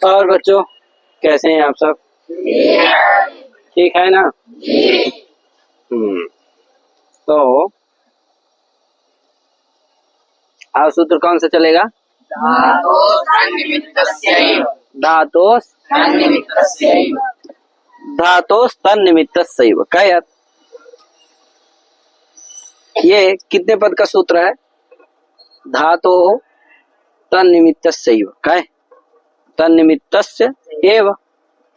और बच्चों कैसे हैं आप सब? ठीक है ना? तो आज सूत्र कौन सा चलेगा? धातोस तन्निमित्तस्यैव। क्या यार, ये कितने पद का सूत्र है? धातो तन्निमित्तस्यैव। क्या? तन्निमित्तस्य एव।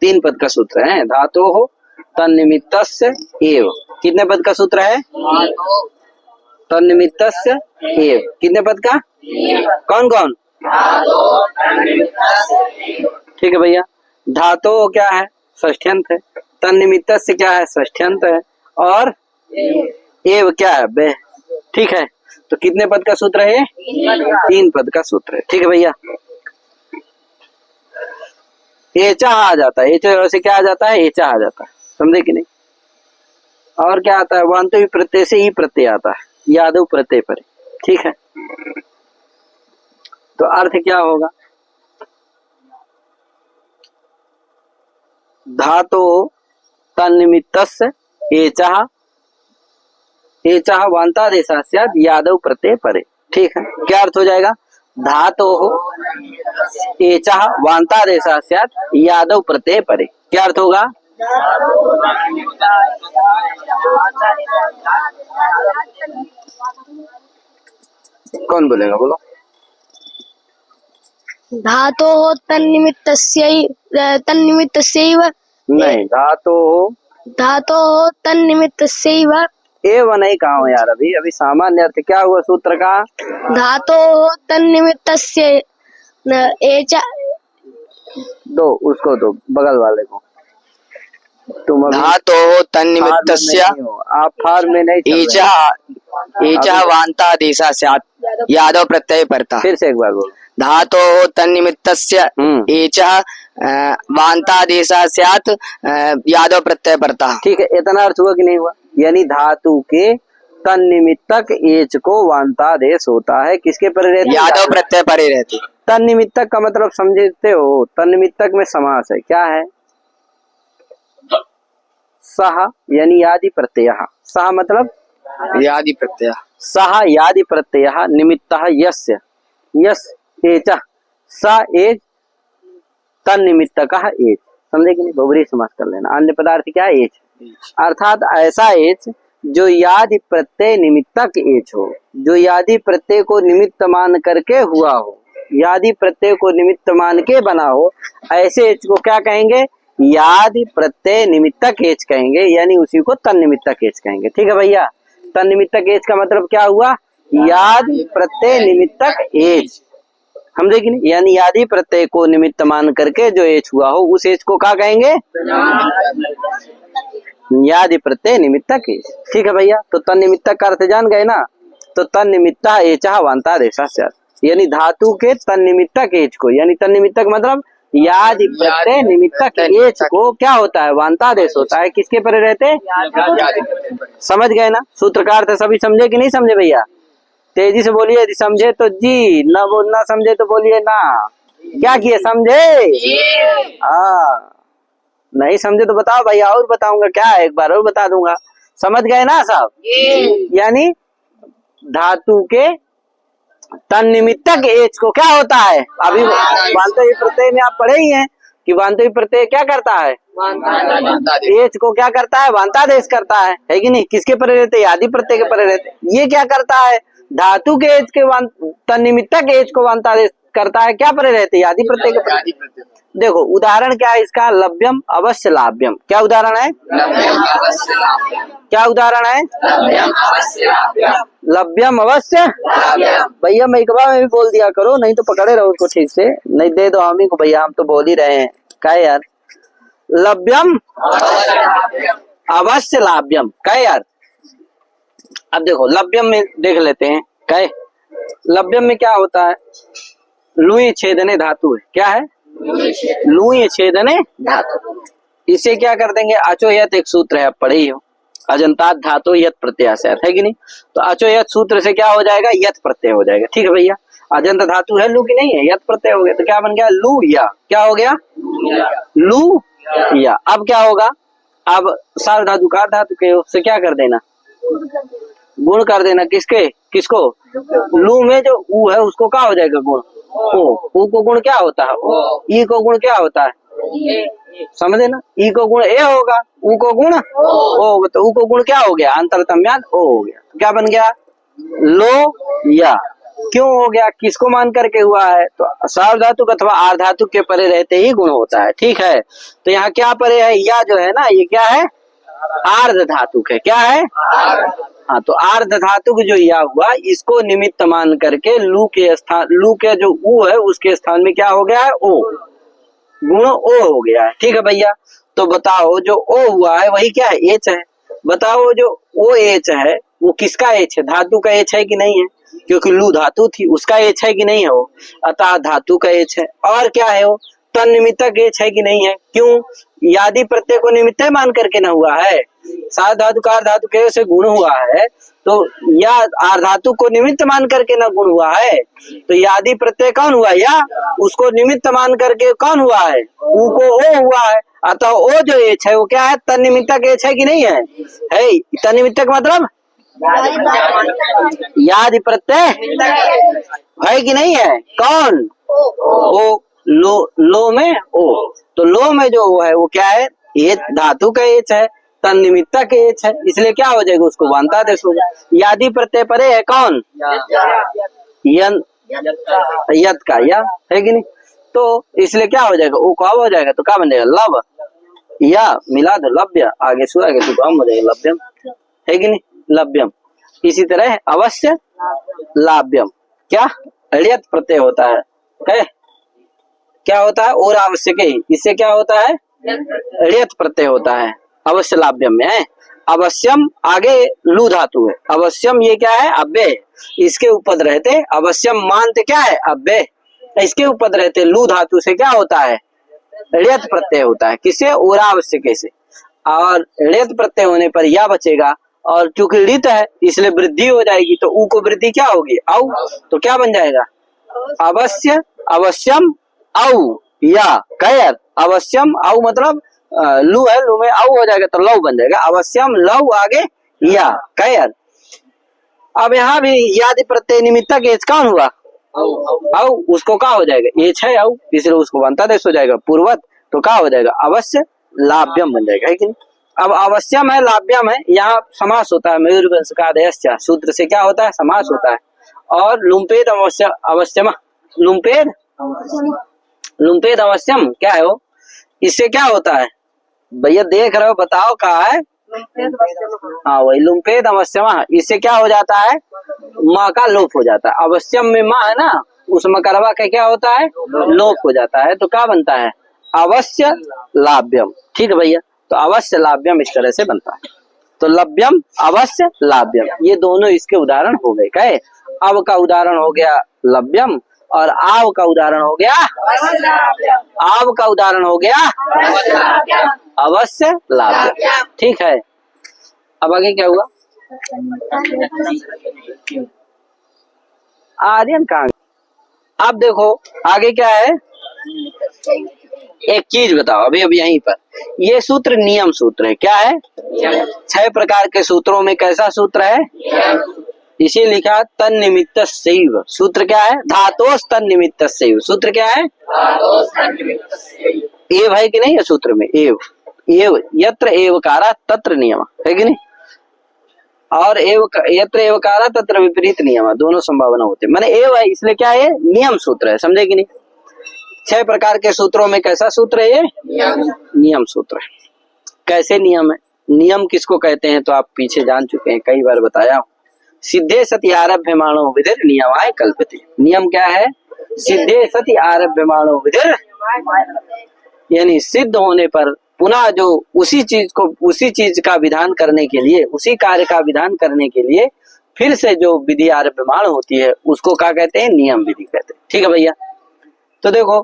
3 पद का सूत्र है। धातो हो तन्निमित्तस्य एव। कितने पद का सूत्र है? तन्निमित्तस्य एव। कितने पद का? कौन कौन? ठीक है भैया। धातो क्या है? षष्ठ्यंत है। तन्निमित्तस्य क्या है? षष्ठ्यंत है। और एव क्या है? बे। ठीक है, तो कितने पद का सूत्र है? 3 पद का सूत्र है। ठीक है भैया। एचा आ जाता है। एचा से क्या आ जाता है? एचा आ जाता है। समझे कि नहीं? और क्या आता है? वांतो प्रत्यय से ही प्रत्यय आता है, यादव प्रत्यय पर। ठीक है, तो अर्थ क्या होगा? धातो तन्निमित्तस्य एचः एचः वांतादेशः स्यात् यादव प्रत्यय परे। ठीक है, क्या अर्थ हो जाएगा? धातो एचः वांतादेशः स्यात् यादव प्रत्यय परे। क्या अर्थ होगा? कौन बोलेगा? बोलो। धातो तन्निमित्तस्यैव। नहीं, धातो तन्निमित्तस्यैव एव नहीं कहा हूँ यार। अभी सामान्य अर्थ क्या हुआ सूत्र का? धातो तन्निमित्तस्य एचा। दो उसको, दो बगल वाले को। तुम धातो तन्निमित्तस्य आप फार में नहीं चल रहे। एचा वांतादेशः स्यात् यादव प्रत्यय परतः। फिर से एक बार बोलो। धातो तन्निमित्तस्य एचा वांतादेशः स्यात् यादव प्रत्यय परतः। ठीक है, इतना अर्थ हुआ कि नहीं हुआ? यानी धातु के तन्निमित्तक एच को वांतादेश होता है। किसके परे रहते? यादव प्रत्यय परे रहते। तन्निमित्तक का मतलब समझते हो? तन्निमित्तक में समास है। क्या है? सह यानी यादि प्रत्यय। सह मतलब यादि प्रत्यय। सह यादि प्रत्यय निमित्तः यस्य यस एच स एच तन्निमित्तकः एच। समझे कि नहीं? बहुब्रीहि समास कर लेना। अन्य पदार्थ क्या है? एच। अर्थात ऐसा एच जो यादि प्रत्यय निमित्तक एच हो, जो यादि प्रत्यय को निमित्त मान करके हुआ हो, यादि प्रत्यय को निमित्त मान के बना हो, ऐसे एच को क्या कहेंगे? यादि प्रत्यय निमित्तक एच कहेंगे। यानी उसी को तन्निमित्तक एच कहेंगे। ठीक है भैया। तन्निमित्तक एच का मतलब क्या हुआ? यादि प्रत्यय निमित्तक एच। समझे कि नहीं? यानी यादि प्रत्यय को निमित्त मान करके जो एच हुआ हो, उस एच को क्या कहेंगे? यादि प्रत्यय निमित्तक एच। ठीक है भैया। तो तन्निमित्तक का अर्थ जान गए ना? तो तन्निमित्तः एचः वांतादेशः स्यात्। यानी धातु के तन्निमित्तक एच को, यानी तन्निमित्तक मतलब यादि प्रत्यय निमित्तक एच को क्या होता है? वांतादेश होता है। किसके परे रहते? समझ गए ना? सूत्र का अर्थ सभी समझे कि नहीं समझे भैया? तेजी से बोलिए। यदि समझे तो जी, ना समझे तो बोलिए ना। क्या किए? समझे? हाँ, नहीं समझे तो बताओ भैया, और बताऊंगा। क्या एक बार और बता दूंगा। समझ गए ना सब? यानी धातु के तन्निमित्तक एच को क्या होता है? अभी वांतव्य प्रत्यय में आप पढ़े ही हैं कि वांतव्य प्रत्यय क्या करता है? एच को क्या करता है? वांतादेश करता है कि नहीं? किसके परे रहते? यादि प्रत्यय के परे रहते। ये क्या करता है? धातु के एच के तन्निमित्तक एच को वांतादेश करता है। क्या परे रहते? यादि प्रत्यय के परे। देखो उदाहरण क्या है इसका? लभ्यम अवश्य लाभ्यम। क्या उदाहरण है? क्या उदाहरण है? लभ्यम अवश्य। भैया मैं एक बार में भी बोल दिया करो, नहीं तो पकड़े रहो उसको ठीक से। नहीं दे दो हम ही को भैया, हम तो बोल ही रहे हैं। क्या यार? लभ्यम अवश्य लाभ्यम। क्या यार? अब देखो लभ्यम में देख लेते हैं। क्या लभ्यम में क्या होता है? लुई छेदने धातु है। क्या है? लुई छेदने धातु। इसे क्या कर देंगे? अचो यत एक सूत्र है, आप पढ़े ही हो। अजंतात धातु यत प्रत्यय है कि नहीं? तो अचो यत सूत्र से क्या हो जाएगा? यत प्रत्यय हो जाएगा। ठीक है भैया। अजंत धातु है लू की नहीं है, यत प्रत्यय हो गया तो क्या बन गया लू या, क्या हो गया लू या। अब क्या होगा, अब सार धातु कार धातु के उससे क्या कर देना, गुण कर देना, किसके किसको, लू में जो ऊ है उसको क्या हो जाएगा गुण ओ, ऊ को गुण क्या होता है ओ, ई को गुण क्या होता है समझे ना, ई को गुण ए होगा, ऊ को गुण ओ, तो ऊ को गुण क्या हो गया अंतरतम्यान ओ हो गया, तो क्या बन गया लो या। क्यों हो गया, किसको मान करके हुआ है, तो सार्वधातुक अथवा आर्धातुक के परे रहते ही गुण होता है, ठीक है। तो यहाँ क्या परे है, या जो है ना ये क्या है आर्ध धातुक है, क्या है हाँ, तो आर्ध धातुक जो या हुआ इसको निमित्त मान करके लू के स्थान, लू के जो ऊ है उसके स्थान में क्या हो गया है ओ, गुण ओ हो गया है, ठीक है भैया। तो बताओ जो ओ हुआ है वही क्या है एच है, बताओ जो ओ एच है वो किसका एच है, धातु का एच है कि नहीं है, क्योंकि लू धातु थी उसका एच है कि नहीं है वो, अतः धातु का एच है। और क्या है वो तन निमित्तक एच है कि नहीं है, क्यों यादि प्रत्यय को निमित्त मान करके ना हुआ है, साध धातु कार धातु के से गुण हुआ है, तो या आर धातु को निमित्त मान करके ना गुण हुआ है, तो यादि प्रत्यय कौन हुआ या, उसको निमित्त मान करके कौन हुआ है ऊ को ओ हुआ है, अतः ओ जो एच है वो क्या है तन निमित्तक एच है कि नहीं है, तन निमित्तक मतलब यादि प्रत्यय है कि नहीं है, कौन ओ, लो में ओ, तो लो में जो है वो क्या है ये धातु का एच है, तन निमित्तक एच है, इसलिए क्या हो जाएगा उसको वांता देश होगा। यादि प्रत्यय परे है कौन यत का या है कि नहीं, तो इसलिए क्या हो जाएगा वो कब हो जाएगा, तो क्या बन जाएगा लब या मिला दो लभ्य, आगे सुना तो कम हो जाएगा लभ्यम है कि नहीं लभ्यम। इसी तरह अवश्य लाभ्यम क्या अड़ियत प्रत्यय होता है, क्या होता है और आवश्यक ही, इससे क्या होता है अड़ियत प्रत्यय होता है अवश्य लाभ्यम में है। अवश्यम आगे लू धातु है, अवश्यम ये क्या है अव्यय, इसके उपद रहते अवश्यम मानते क्या है अव्यय, इसके उपद रहते लू धातु से क्या होता है ऋयत प्रत्यय होता है, किसे और आवश्यक से, और ऋयत प्रत्यय होने पर या बचेगा, और चूंकि ऋत है इसलिए वृद्धि हो जाएगी, तो ऊ को वृद्धि क्या होगी औ, तो क्या बन जाएगा अवश्य अवश्यम औ या कैर, अवश्यम औ मतलब लू है, लू में औ हो जाएगा तो लव बन जाएगा, अवश्यम लव आगे या कैर। अब यहाँ भी यादि प्रत्यय निमित्तक एच कौन हुआ औ, उसको क्या हो जाएगा एच है औ, इसलिए उसको बनता देश हो जाएगा पूर्वत, तो क्या हो जाएगा अवश्य लाभ्यम बन जाएगा है कि नहीं। अब अवश्यम है लाभ्यम है, यहाँ समास होता है मयूरवंश का आदेश्य सूत्र से क्या होता है समास होता है, और लुम्पेद अवश्य अवश्यम लुम्पेद लुम्पेद अवश्यम क्या है वो, इससे क्या होता है भैया देख रहे हो बताओ कहा है हाँ वही लुम्पेद अवश्यम, इससे क्या हो जाता है माँ का लोप हो जाता है, अवश्यम में माँ है ना उस मकरवा का क्या होता है लोप हो जाता है, तो क्या बनता है अवश्य लाभ्यम, ठीक है भैया। तो अवश्य लाभ्यम इस तरह से बनता है, तो लभ्यम अवश्य लाभ्यम ये दोनों इसके उदाहरण हो गए, कहे अब का उदाहरण हो गया लभ्यम और आव का उदाहरण हो गया, आव का उदाहरण हो गया अवश्य लाभ्यम, ठीक है। अब आगे क्या हुआ आर्यन कहाँ, अब देखो आगे क्या है, एक चीज बताओ अभी अभी यहीं पर, ये सूत्र नियम सूत्र है, क्या है 6 प्रकार के सूत्रों में कैसा सूत्र है, इसे लिखा तन निमित्त सैव, सूत्र क्या है धातोस तन निमित्त सैव, सूत्र क्या है एव है कि नहीं है सूत्र में एव, एव यत्र एवकारा तत्र नियम है कि नहीं, और एव यत्र एवकारा तत्र विपरीत नियम, दोनों संभावना होते हैं, माने एव है इसलिए क्या है नियम सूत्र है, समझे कि नहीं। 6 प्रकार के सूत्रों में कैसा सूत्र है ये नियम सूत्र है। कैसे नियम है, नियम किसको कहते हैं तो आप पीछे जान चुके हैं, कई बार बताया हूं, सिद्धे सति आरभ्यमाणो विधिर नियमाय कल्पते, नियम क्या है सिद्धे सति आरभ्यमाणो विधिर, यानी सिद्ध होने पर पुनः जो उसी चीज का विधान करने के लिए, उसी कार्य का विधान करने के लिए फिर से जो विधि आरभ्यमाण होती है उसको क्या कहते हैं नियम विधि कहते हैं, ठीक है भैया। तो देखो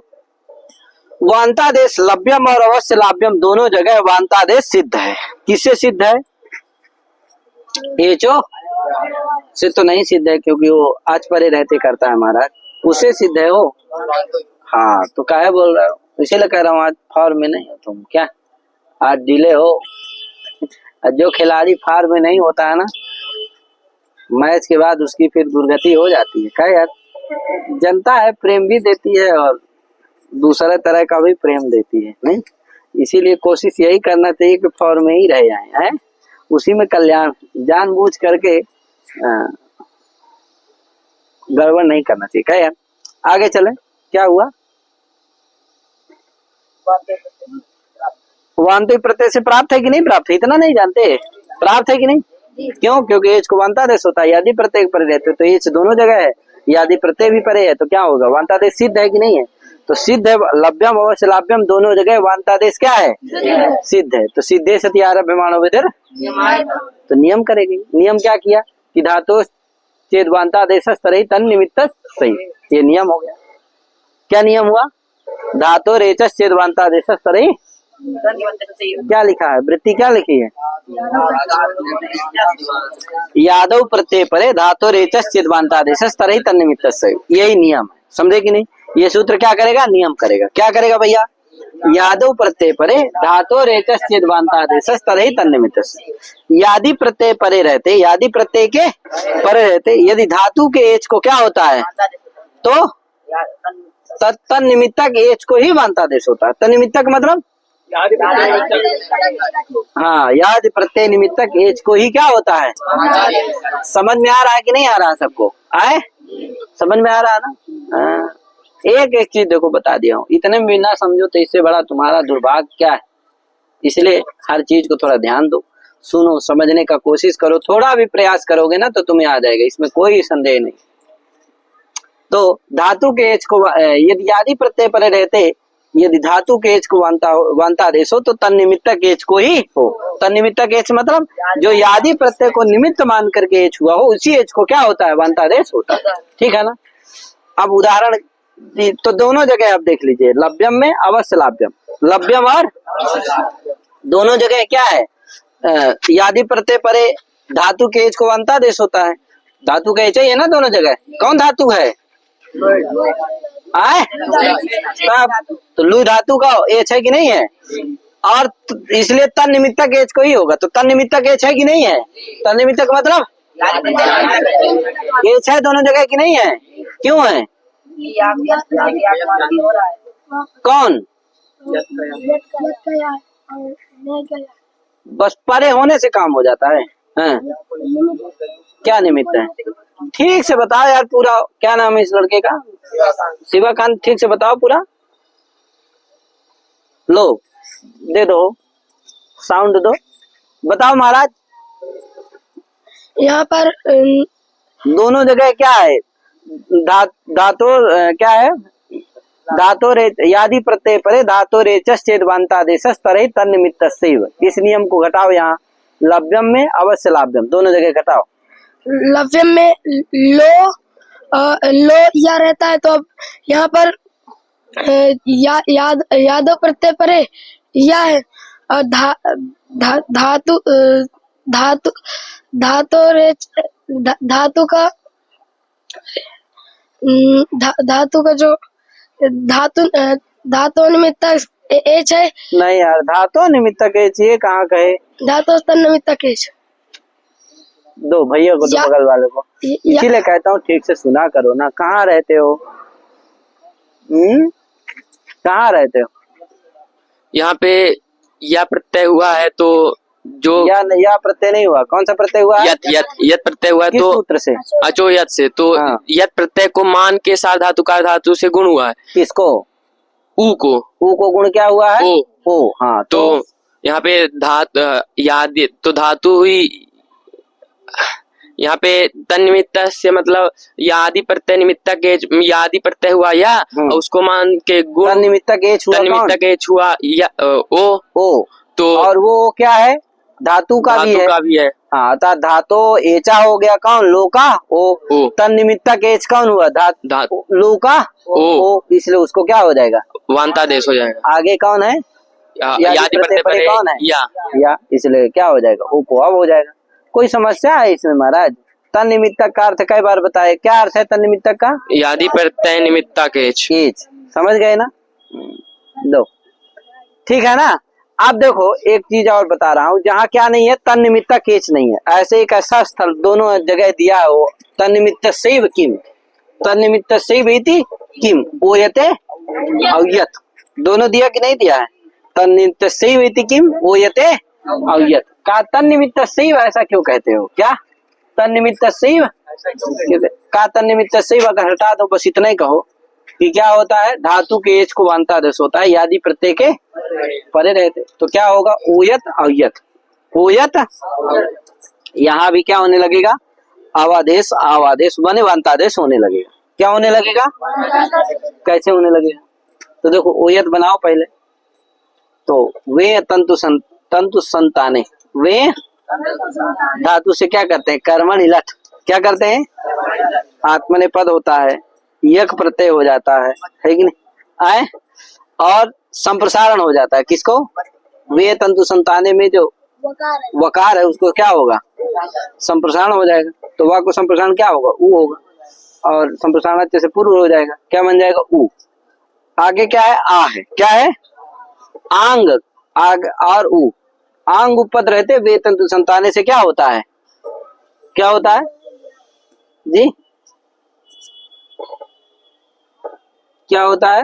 वांतादेश लभ्यम और अवश्य लाभ्यम दोनों जगह वांतादेश सिद्ध है, किससे सिद्ध है एचो से तो नहीं सिद्ध है, क्योंकि वो आज परे रहते करता है महाराज, उससे सिद्ध है वो। हाँ तो काहे बोल रहे हो, इसीलिए कह रहा हूँ आज फॉर्म में नहीं हो तुम, क्या आज डिले हो। जो खिलाड़ी फॉर्म में नहीं होता है ना, मैच के बाद उसकी फिर दुर्गति हो जाती है। क्या यार, जनता है, प्रेम भी देती है और दूसरे तरह का भी प्रेम देती है, नहीं? इसीलिए कोशिश यही करना चाहिए कि फॉर्म में ही रह जाए, हैं? उसी में कल्याण, जानबूझ करके गड़बड़ नहीं करना चाहिए। क्या यार, आगे चले, क्या हुआ? वांति प्रत्यय से प्राप्त है कि नहीं प्राप्त है, इतना नहीं जानते, प्राप्त है कि नहीं? क्यों? क्योंकि एच को वांतादेश होता है, यदि प्रत्यय परे रहते तो एच दोनों जगह है, यदि प्रत्यय भी परे है तो क्या होगा, वांतादेश सिद्ध है कि नहीं है? तो सिद्ध है, लभ्यम अवश्य लाभ्यम दोनों जगह वांतादेश क्या है, सिद्ध है। तो सिद्धे सति आरभ्यमाणो विधिर, तो नियम करेगी। नियम क्या किया कि धातु चेद वांतादेश तरही तन निमित्त सही, ये नियम हो गया। क्या नियम हुआ? धातु रेचस चेद वांतादेश तरही, क्या लिखा है, वृत्ति क्या लिखी है, यादव प्रत्यय परे धातु रेचस चेद वांतादेश तरही तन निमित्त सही, यही नियम है। समझे कि नहीं? ये सूत्र क्या करेगा, नियम करेगा। क्या करेगा भैया? यादव प्रत्यय परे धातु रेचस चेद वांतादेश तरही तन निमित्त सही। यादि प्रत्यय परे रहते, यादि प्रत्यय के परे रहते, यदि धातु के एच को क्या होता है तो तन निमित्तक एच को ही वांतादेश होता है। तन निमित्तक मतलब हाँ, याद प्रत्यय निमित्तक एच को ही क्या होता है। समझ में आ रहा है कि नहीं आ रहा सबको? आए, समझ में आ रहा है ना? एक एक चीज देखो बता दिया हूँ, इतने में भी ना समझो तो इससे बड़ा तुम्हारा दुर्भाग्य क्या है। इसलिए हर चीज को थोड़ा ध्यान दो, सुनो, समझने का कोशिश करो, थोड़ा भी प्रयास करोगे ना तो तुम्हें आ जाएगा, इसमें कोई संदेह नहीं। तो धातु के एच को यदि यादि प्रत्यय परे रहते, यदि धातु के एच को वांतादेश हो तो तन निमित्तक एच को ही हो। तन निमित्तक एच मतलब जो यादि प्रत्यय को निमित्त मान करके एच हुआ हो, उसी एच को क्या होता है, वांतादेश होता है। ठीक है ना? अब उदाहरण तो दोनों जगह आप देख लीजिए, लभ्यम में अवश्य लाभ्यम, लभ्यम और दोनों जगह क्या है, यादि प्रत्यय परे धातु के एच को वांतादेश होता है। धातु का एच है ना दोनों जगह। कौन धातु है? आए, तो लू धातु का एच है कि नहीं है? और इसलिए तन निमित्तक एच को ही होगा। तो तन निमित्तक एच है कि नहीं है? तन निमित्तक मतलब एच है दोनों जगह कि नहीं है? क्यों है? कौन? बस परे होने से काम हो जाता है। हाँ। क्या निमित्त है? ठीक से बताओ यार पूरा, क्या नाम है इस लड़के का? शिवाकांत। ठीक से बताओ पूरा। लो दे दो, साउंड दो, बताओ महाराज। यहाँ पर दोनों जगह क्या है? धातु क्या है? धातु रे यादि प्रत्यय परे धातु रेचस चेद वांतादेश तरही तन निमित्त सैव। इस नियम को घटाओ यहाँ, लभ्यम में अवश्य लाभ्यम, दोनों जगह घटाओ। लव्यम में लो या रहता है, तो अब यहाँ पर यादव प्रत्यय परे या है, और धातु धातु धातु रेच धातु का धातु का जो धातु निमित्तक एच है। नहीं यार, धातु निमित्तक एच ये कहाँ कहे? धातु स्तन निमित्तक एच। दो भैया को, दो बगल वाले को। इसीलिए कहता हूँ ठीक से सुना करो ना। कहाँ रहते हो? कहाँ रहते हो? यहाँ पे या प्रत्यय हुआ है तो जो या प्रत्यय नहीं हुआ। कौन सा प्रत्यय हुआ है? यत प्रत्यय हुआ है। किस तो सूत्र से? अचो यत से। तो हाँ। यत प्रत्यय को मान के साथ धातुकार धातु से गुण हुआ है। किसको? ऊ को। ऊ को गुण क्या हुआ है? ओ। हाँ, तो यहाँ पे याद तो धातु हुई, यहाँ पे तन निमित्त से मतलब यादि प्रत्यय निमित्तक एच, यादि प्रत्यय हुआ या उसको मान के गुण तन निमित्तक एच हुआ। तन निमित्तक एच हुआ या ओ। तो और वो क्या है? धातु का भी है। हाँ, धातु एचा हो गया कौन? लो का ओ। तन निमित्तक एच कौन हुआ? लो का ओ। इसलिए उसको क्या हो जाएगा? वांतादेश हो जाएगा। आगे कौन है? यादि प्रत्यय परे कौन है? या। इसलिए क्या हो जाएगा? ओ को अब हो जाएगा। कोई समस्या है इसमें महाराज? तन्निमित्तक का अर्थ कई बार बताए, क्या अर्थ है तन्निमित्तक का? यादि प्रत्यय निमित्तक एच। एच, समझ गए ना? दो, ठीक है ना? अब देखो एक चीज और बता रहा हूँ, जहाँ क्या नहीं है, तन्निमित्तक एच नहीं है, ऐसे एक ऐसा स्थल दोनों जगह दिया है वो, तन्निमित्तस्यैव किम, तन्निमित्तस्यैव इति किम ओयते अव्यत, दोनों दिया कि नहीं दिया है? तन्निमित्तस्यैव इति किम ओयते अव्यत का तन्निमित्तस्यैव ऐसा क्यों कहते हो? क्या तन्निमित्तस्यैव का तन्निमित्तस्यैव अगर हटा दो, बस इतना ही कहो कि क्या होता है, धातु के एच को वांतादेश होता है, यादि प्रत्यय के परे रहते, तो क्या होगा? ओयत अव्यत, ओयत, यहाँ भी क्या होने लगेगा? अवादेश, आवादेश बने वांतादेश होने लगेगा। क्या होने लगेगा? कैसे होने लगेगा? तो देखो ओयत बनाओ पहले, तो वे तंतु संताने, वे धातु से क्या करते हैं? कर्मणि लट, क्या करते हैं? आत्मनेपद होता है, यक प्रत्यय हो जाता है कि नहीं? आए, और संप्रसारण हो जाता है, किसको? वे तंतु संताने में जो वकार है उसको क्या होगा? संप्रसारण हो जाएगा, तो वा को संप्रसारण क्या होगा? ऊ होगा, और संप्रसारण से पूर्व हो जाएगा, क्या बन जाएगा? ऊ। आगे क्या है? आ है, क्या है? आंग, आग और ऊ, आंग उपपद रहते वे तंतु संताने से क्या होता है? क्या होता है जी? क्या होता है?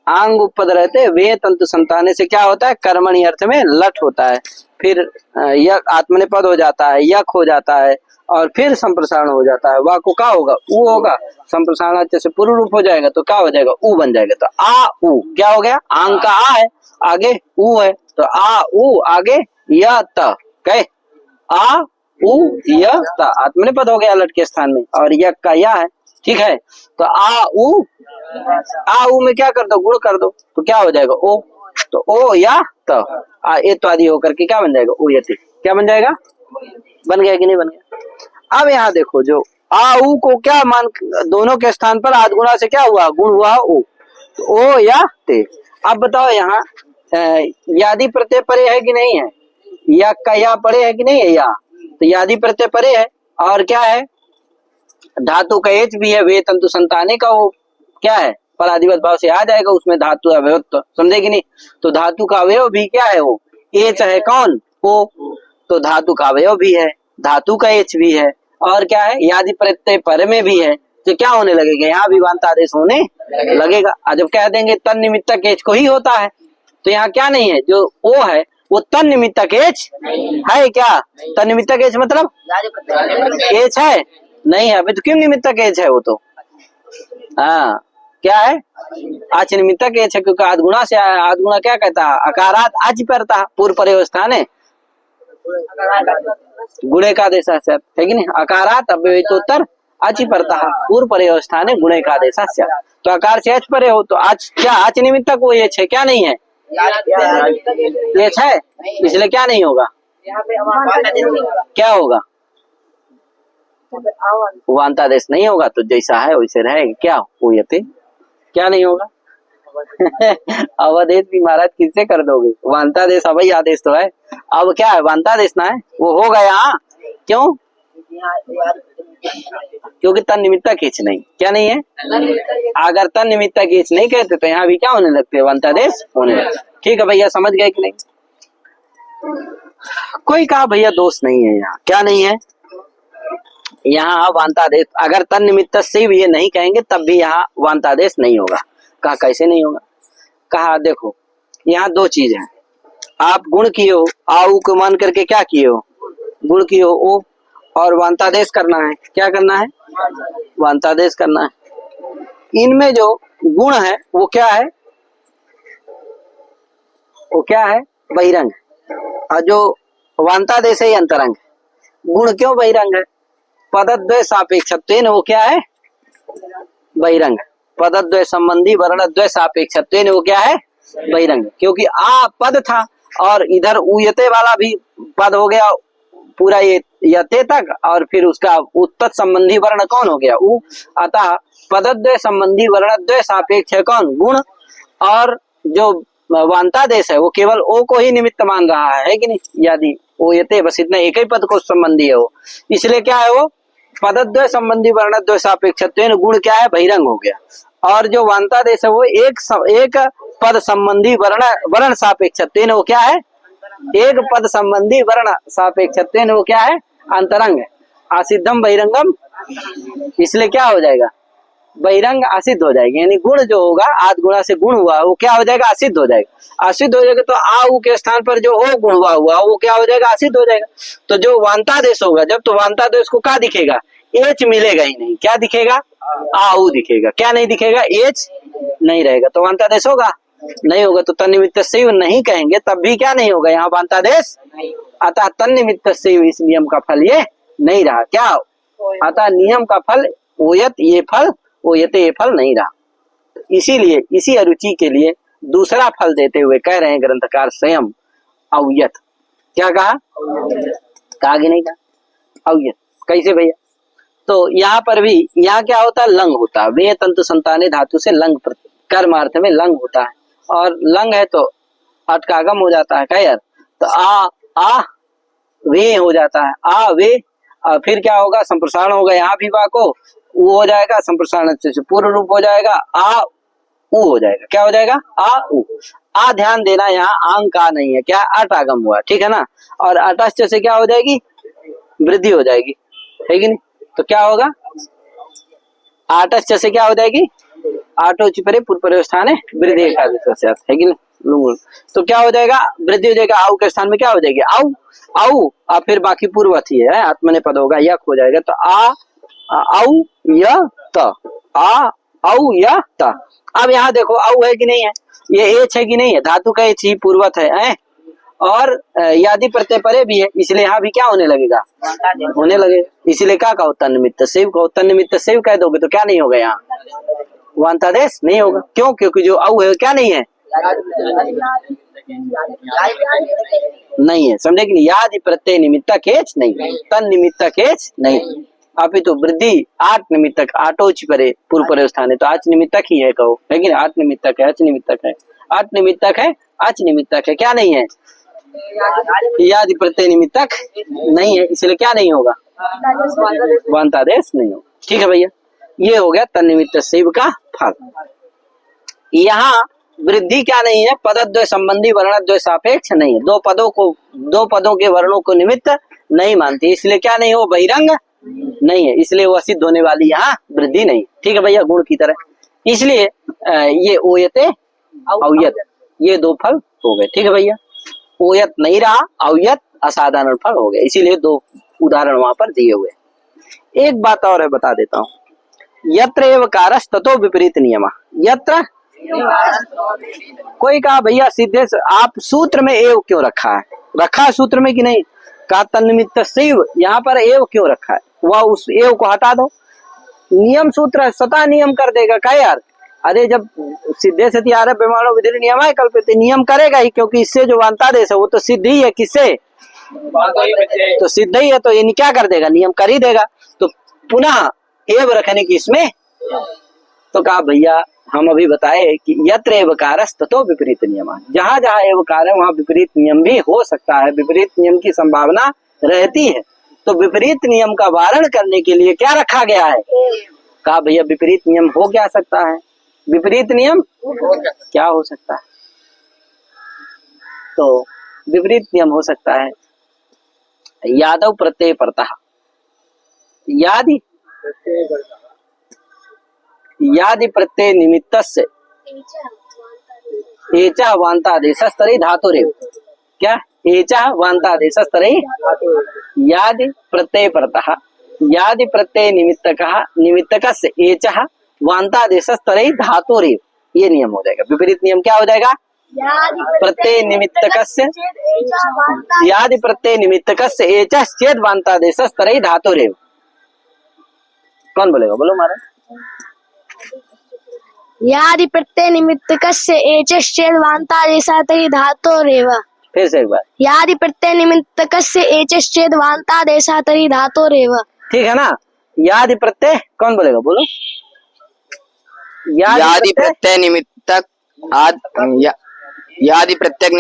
आंग उपपद रहते वे तंतु संताने से क्या होता है? कर्मणि अर्थ में लट होता है, फिर यक आत्मनेपद हो जाता है, यक हो जाता है, और फिर संप्रसारण हो जाता है, वा को क्या होगा? ऊ होगा, संप्रसारण जैसे पूर्व रूप हो जाएगा तो क्या हो जाएगा? ऊ बन जाएगा। तो आ ऊ क्या हो गया? आंग का आ है, आगे ऊ है, तो आ ऊ आगे य त, कहे आ ऊ य त, आत्मनेपद हो गया लट के स्थान में, और यक का या है, ठीक है? तो आ ऊ में क्या कर दो? गुण कर दो, तो क्या हो जाएगा? ओ, तो ओ या त, आ ए तो आदि होकर के क्या बन जाएगा? ओ यति, क्या बन जाएगा? बन गया कि नहीं बन गया? अब यहाँ देखो, जो आ ऊ को क्या मान, दोनों के स्थान पर आदगुणा से क्या हुआ? गुण हुआ ओ, तो ओ या ते। अब बताओ यहाँ यादि प्रत्यय परे है कि नहीं है? या का या परे है कि नहीं है? या, तो यादि प्रत्यय परे है, और क्या है? धातु का एच भी है, वे तंतु संताने का वो क्या है? पराधिपत भाव से आ जाएगा, उसमें धातु अवयव, समझे कि नहीं? तो धातु का अवयव भी क्या है? वो एच है, कौन? ओ, तो धातु का अवयव भी है, धातु का एच भी है, और क्या है? यादि प्रत्यय पर में भी है, तो क्या होने लगेगा? यहाँ भी वांत आदेश होने लगेगा। जब कह देंगे तन निमित्तक एच को ही होता है, तो यहाँ क्या नहीं है? जो ओ है वो तन निमित्तक एच है क्या? तन निमित्तक एच मतलब एच है नहीं है, अभी तो क्यों निमित्तक एच है? वो तो हाँ क्या है? आच निमित्तक एच है, क्योंकि आदगुणा से आया। आदगुणा क्या कहता है? अकारात आच परता, पूर्व परे स्थान है, गुणे का देश है कि नहीं? अकारात अव्यवहितोत्तर आची पड़ता है, पूर्व परे स्थान है, गुणे का देश, तो आकार से एच परे हो, तो आज क्या आच निमित्तक वो एच है, क्या नहीं है? एच है, इसलिए क्या नहीं होगा? क्या होगा? वांतादेश नहीं होगा, तो जैसा है वैसे रहेगा। क्या हो यते? क्या नहीं होगा? अवधेश भी महाराज किससे कर दोगे? वांतादेश अवय आदेश तो है, अब क्या है? वांतादेश ना है, वो हो गया। क्यों? क्योंकि तन निमित्तक एच नहीं, क्या नहीं है? अगर तन निमित्तक एच नहीं कहते तो यहाँ भी क्या होने लगते हैं? वांतादेश होने लगते। ठीक है भैया, समझ गए कि नहीं? कोई कहा भैया दोष नहीं है, यहाँ क्या नहीं है? यहाँ वांतादेश अगर तन निमित्त से भी ये नहीं कहेंगे तब भी यहाँ वांतादेश नहीं होगा। कहा कैसे नहीं होगा? कहा देखो यहाँ दो चीज है, आप गुण किए हो, आऊ को मान करके क्या किए हो? गुण किए हो ओ, और वांतादेश करना है। क्या करना है? वांतादेश करना है। इनमें जो गुण है वो क्या है? वो क्या है? बहिरंग। और जो वांतादेश है अंतरंग। गुण क्यों बहिरंग है? पदद्वय सापेक्षत्वेन वो क्या है? बहिरंग। पदद्वय संबंधी वर्णद्वय सापेक्षत्वेन वो क्या है? बहिरंग। क्योंकि आ पद था और इधर उयते वाला भी पद हो गया पूरा ये यते तक, और फिर उसका उत्तत संबंधी वर्ण कौन हो गया? उ। अतः पदद्वय संबंधी वर्णद्वय सापेक्ष है कौन? गुण। और जो वांतादेश है वो केवल ओ को ही निमित्त मान रहा है कि नहीं? यदि ओ यते, बस इतना एक ही पद को संबंधी है वो, इसलिए क्या है? वो पदद्वय संबंधी वर्णद्वय सापेक्षत्वेन गुण क्या है, बहिरंग हो गया। और जो वांतादेश है वो एक पद संबंधी वर्ण सापेक्षत्वेन वो क्या है, एक पद संबंधी वर्ण सापेक्षत्वेन वो क्या है, अंतरंग है। असिद्धम बहिरंगम, इसलिए क्या हो जाएगा, बहिरंग असिद्ध हो जाएगी। यानी गुण जो होगा, आद गुणा से गुण हुआ वो क्या हो जाएगा, असिद्ध हो जाएगा। असिद्ध हो जाएगा तो आ उ के स्थान पर जो हो गुण हुआ वो क्या हो जाएगा, असिद्ध हो जाएगा। तो जो वांतादेश होगा जब, तो वांतादेश को क्या दिखेगा, एच मिलेगा ही नहीं। क्या दिखेगा, आ उ दिखेगा। क्या नहीं दिखेगा, एच नहीं रहेगा तो वांतादेश होगा नहीं होगा। तो तन्निमित्त से नहीं कहेंगे तब भी क्या नहीं होगा, यहाँ वांतादेश। अतः तन्निमित्त से इस नियम का फल ये नहीं रहा। क्या, अतः नियम का फल ओयत ये फल, ओयते ये फल नहीं रहा। इसीलिए इसी अरुचि के लिए दूसरा फल देते हुए कह रहे हैं ग्रंथकार स्वयं, अव्यत। क्या कहा, कहा कि नहीं कहा, अव्यत। कैसे भैया, तो यहाँ पर भी यहाँ क्या होता है, लंग होता है। वे तंतु संताने धातु से लंग, कर्मार्थ में लंग होता है। और लंग है तो अट का आगम हो जाता है, क्या, तो आ वे हो जाता है, आ वे। फिर क्या होगा, संप्रसारण होगा, यहाँ भी वा को उ हो जाएगा, संप्रसारण से पूर्व रूप हो जाएगा, आ उ हो जाएगा। क्या हो जाएगा, आ उ। आ ध्यान देना, यहाँ आंग का नहीं है, क्या, अट आगम हुआ, ठीक है ना। और अटस्थ से क्या हो जाएगी, वृद्धि हो जाएगी, है कि नहीं। तो क्या होगा, आटस्थ से क्या हो जाएगी, आटो चिपरे पूर्व प्रस्थान है वृद्धि एकादश, है कि नहीं। तो क्या हो जाएगा, वृद्धि हो जाएगा, आउ के स्थान में क्या हो जाएगी, आउ आउ। और फिर बाकी पूर्वथी है, आत्मने पद होगा, यक हो जाएगा। तो आ औ य त, आ औ य त। अब यहाँ देखो औ है कि नहीं है, ये एच है कि नहीं है, धातु का एच ही पूर्वत है। और यादि प्रत्यय परे भी है, इसलिए यहाँ भी क्या होने लगेगा, होने लगेगा। इसलिए क्या कहो, तन्निमित्त सेव कहो। तन्निमित्त सेव कह दोगे तो क्या नहीं होगा, यहाँ वांतादेश नहीं होगा। क्यों, क्योंकि जो औ है क्या नहीं है, नहीं है, समझे कि नहीं। यादि प्रत्यय निमित्तक केच नहीं, तन निमित्तक केच नहीं। अभी तो वृद्धि आठ निमित्तक, आटोच परे पूर्व परे स्थान है, तो आच निमित्तक ही है कहो, लेकिन आठ निमित्तक है, अच निमित्तक है, आठ निमित्तक है, अच निमित्तक है। क्या नहीं है, यादि प्रत्यय निमित्तक नहीं है, इसलिए क्या नहीं होगा, वांतादेश नहीं होगा। ठीक है भैया, ये हो गया तन्निमित्त सेव का फल। यहाँ वृद्धि क्या नहीं है, पदद्वय संबंधी वर्णद्वय सापेक्ष नहीं है। दो पदों के वर्णों को निमित्त नहीं मानती, इसलिए क्या नहीं हो, बहिरंग नहीं है, इसलिए वो सिद्ध होने वाली यहाँ वृद्धि नहीं। ठीक है भैया, गुण की तरह। इसलिए ये ओयते अव्यत, ये दो फल हो गए। ठीक है भैया, ओयत नहीं रहा, अव्यत असाधारण फल हो गया। इसीलिए दो उदाहरण वहां पर दिए हुए। एक बात और है, बता देता हूँ, यत्र एव कारस ततो विपरीत नियम। यत्र, कोई कहा भैया सीधे से आप सूत्र में एव क्यों रखा है, रखा है सूत्र में कि नहीं, का तन्निमित्त सेव, यहाँ पर एव क्यों रखा है, वह उस एव को हटा दो। नियम सूत्र है, स्वतः नियम कर देगा। क्या यार, अरे जब सिद्धे से तैयार प्रमाणों विधि नियम है कल्पित, नियम करेगा ही, क्योंकि इससे जो वांतादेश है वो तो सिद्ध ही है। किससे, तो सिद्ध ही है, तो ये क्या कर देगा, नियम कर ही देगा। तो पुनः एव रखने की इसमें, तो कहा भैया हम अभी बताए कि यत्र एवकारस ततो विपरीत नियम, जहां जहां एवकार है वहां विपरीत नियम भी हो सकता है, विपरीत नियम की संभावना रहती है। तो विपरीत नियम का वारण करने के लिए क्या रखा गया है, कहा भैया विपरीत नियम हो क्या सकता है, विपरीत नियम क्या हो सकता है, तो विपरीत नियम हो सकता है यादव प्रत्यय परतः, यादि प्रत्यय निमित्तस्य एचा वांतादेशस्तरे धातुरेव। क्या, एचा वांतादेशस्तरे यादि प्रत्यय परतः, यादि प्रत्यय निमित्तकस्य एचा वांतादेशस्तरे धातुरेव, ये नियम हो जाएगा। विपरीत नियम क्या हो जाएगा, प्रत्यय निमित्तकस्य, यादि प्रत्यय निमित्तकस्य एचा चेद वांतादेशस्तरे धातुरेव। कौन बोलेगा, बोलो महाराज। यादि प्रत्यय निमित्तकस्य एचश्चेद वांतादेशातहि धातोरेव। फिर से एक बार, यादि प्रत्यय निमित्तकस्य एचश्चेद वांतादेशातहि धातोरेव। ठीक है ना। यादि प्रत्यय, कौन बोलेगा, बोलो। यादि प्रत्यय निमित्तक यादि प्रत्यक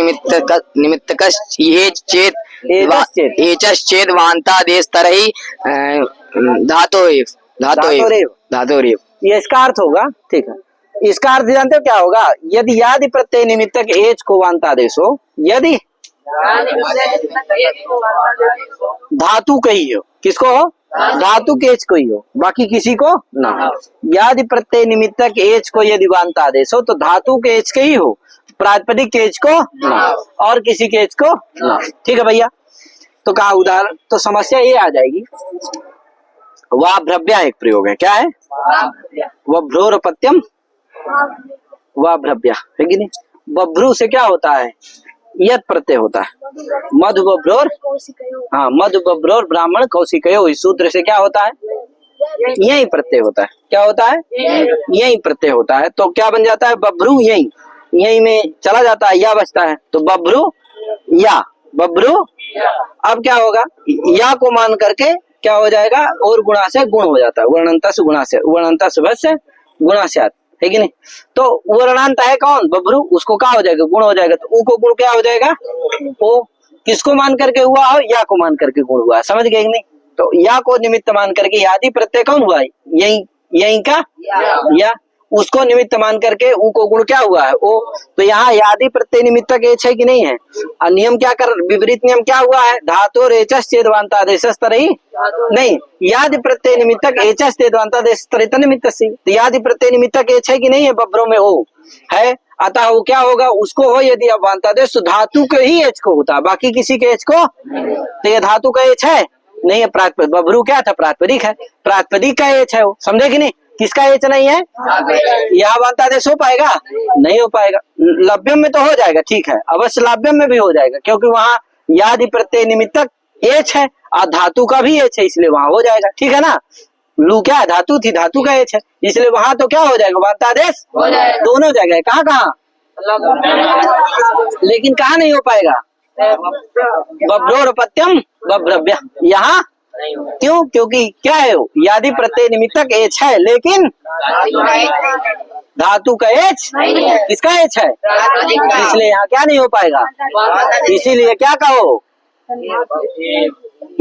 निमित्तक ये चेत एचश्चेद वांतादेश तरहि धातोरेव धातोरेव। धातोरेव। ये इसका अर्थ होगा, ठीक है। इसका अर्थ जानते हो क्या होगा? यदि यादि प्रत्यय निमित्तक एच को वांतादेश हो, यदि धातु कही हो, किसको हो? धातु के एच को ही हो, बाकी किसी को ना। यादि प्रत्यय निमित्तक एच को यदि वांतादेश हो तो धातु के एच के ही हो, प्रातिपदिक के एच को ना, और किसी के एच को ना। ठीक है भैया। तो कहा उदाहरण, तो समस्या ये आ जाएगी, वाभ्रव्या एक प्रयोग है। क्या है? वभ्रोरपत्यम वाभ्रव्या, है कि नहीं? बभ्रू से क्या होता है? यत प्रत्यय होता है। मधु बभ्रोर, हाँ, मधु बभ्रोर ब्राह्मण कौशिकयो, इस सूत्र से क्या होता है? यही प्रत्यय होता है। क्या होता है? यही प्रत्यय होता है। तो क्या बन जाता है? बभ्रू यही, यही में चला जाता है, या बचता है, तो बभ्रू या, बभ्रू। अब क्या होगा? या को मान करके क्या हो जाएगा? और गुणा से गुण हो जाता है, वर्णंतस गुणा से, वर्णंतस से गुणा से, है कि नहीं? तो वर्णांत है कौन? बभ्रू, उसको क्या हो जाएगा? गुण हो जाएगा। तो ऊ को गुण क्या हो जाएगा? ओ किसको मान करके हुआ हो? या को मान करके गुण हुआ, समझ गए कि नहीं? तो या को निमित्त मान करके यादि प्रत्यय कौन हुआ? यही, यही का या, उसको निमित्त मान करके ऊ को गुण क्या हुआ है? ओ। तो यहाँ यादि प्रत्यय निमित्तक एच है कि नहीं है? और नियम क्या कर, विपरीत नियम क्या हुआ है? धातु एचस चेदवांतादेश तरही नहीं, यादि प्रत्यय निमित्तक एचस चेदवांतादेश तरह निमित्त से। तो यादि प्रत्यय निमित्तक एच है कि नहीं है? बभ्रों में हो है, अतः वो क्या होगा? उसको हो यदि अवांतादेश, तो धातु के ही एच को होता है, बाकी किसी के एच को। तो ये धातु का एच है नहीं है, प्रातिपदिक। बभ्रू क्या था? प्रातिपदिक है, प्रातिपदिक का एच है वो, समझे कि नहीं? किसका एच नहीं है? यहाँ वांतादेश हो पाएगा? नहीं हो पाएगा। लभ्यम में तो हो जाएगा, ठीक है, अवश्य लाभ्यम में भी हो जाएगा, क्योंकि वहाँ यादि प्रत्यय निमित्तक एच है और धातु का भी एच है, इसलिए वहां हो जाएगा। ठीक है ना? लू क्या है? धातु थी, धातु का एच है, इसलिए वहां तो क्या हो जाएगा? वांतादेश दोनों जगह। कहाँ कहाँ? लेकिन कहाँ नहीं हो पाएगा? बभ्रोरपत्यम बभ्रव्या, यहाँ क्यों? क्योंकि क्या है वो? यादि प्रत्यय निमित्तक एच है, लेकिन धातु का एच, किसका एच है? इसलिए यहाँ क्या नहीं हो पाएगा? इसीलिए क्या कहो?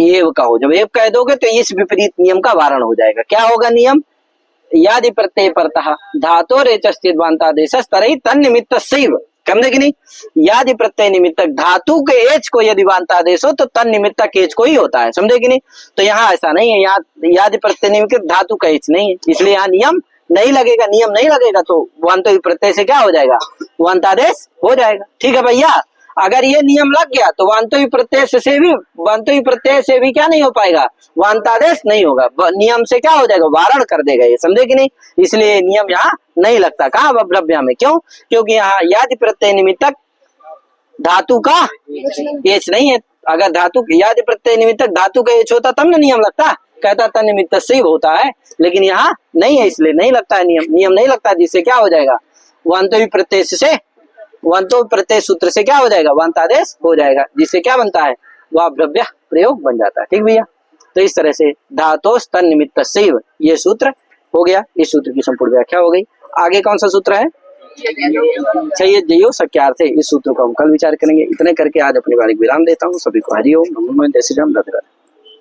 एव कहो। जब एव कह दोगे तो इस विपरीत नियम का वारण हो जाएगा। क्या होगा नियम? यादि प्रत्यय परतः धातोर एचस चेदवांतादेशस तरही तन्निमित्त सैव, समझे कि नहीं? यादि प्रत्यय निमित्तक धातु के एच को यदि वांतादेश हो तो तन्निमित्तक एच को ही होता है, समझे कि नहीं? तो यहाँ ऐसा नहीं है, यहाँ यादि प्रत्यय निमित्तक धातु का एच नहीं है, इसलिए यहाँ नियम नहीं लगेगा। नियम नहीं लगेगा तो वांतो प्रत्यय से क्या हो जाएगा? वांतादेश हो जाएगा। ठीक है भैया। अगर ये नियम लग गया तो वांतो प्रत्यय से भी, वांतो प्रत्यय से भी क्या नहीं हो पाएगा? वांतादेश नहीं होगा। नियम से क्या हो जाएगा? वारण कर देगा ये, समझे कि नहीं? इसलिए नियम यहाँ नहीं लगता। कहाँ? बभ्रव्या में। क्यों? क्योंकि यहाँ यादि प्रत्यय निमित्तक धातु का एच नहीं है। अगर धातु यादि प्रत्यय निमित्तक धातु का एच होता तब ना नियम लगता, कहता था निमित्त से होता है, लेकिन यहाँ नहीं है, इसलिए नहीं लगता है नियम। नियम नहीं लगता, जिससे क्या हो जाएगा? वांतो प्रत्यय से, वांतो प्रत्यय सूत्र से क्या हो जाएगा? वांतादेश हो जाएगा, जिससे क्या बनता है? वाभ्रव्या प्रयोग बन जाता है। ठीक भैया। तो इस तरह से धातोस तन्निमित्त सैव ये सूत्र हो गया। इस सूत्र की संपूर्ण व्याख्या हो गई। आगे कौन सा सूत्र है? चाहिए जयो शक्यार्थे। इस सूत्र को हम कल विचार करेंगे। इतने करके आज अपनी बारी विराम देता हूँ। सभी को हरिओम, नमो नमः, जय श्री राम, राधे राधे।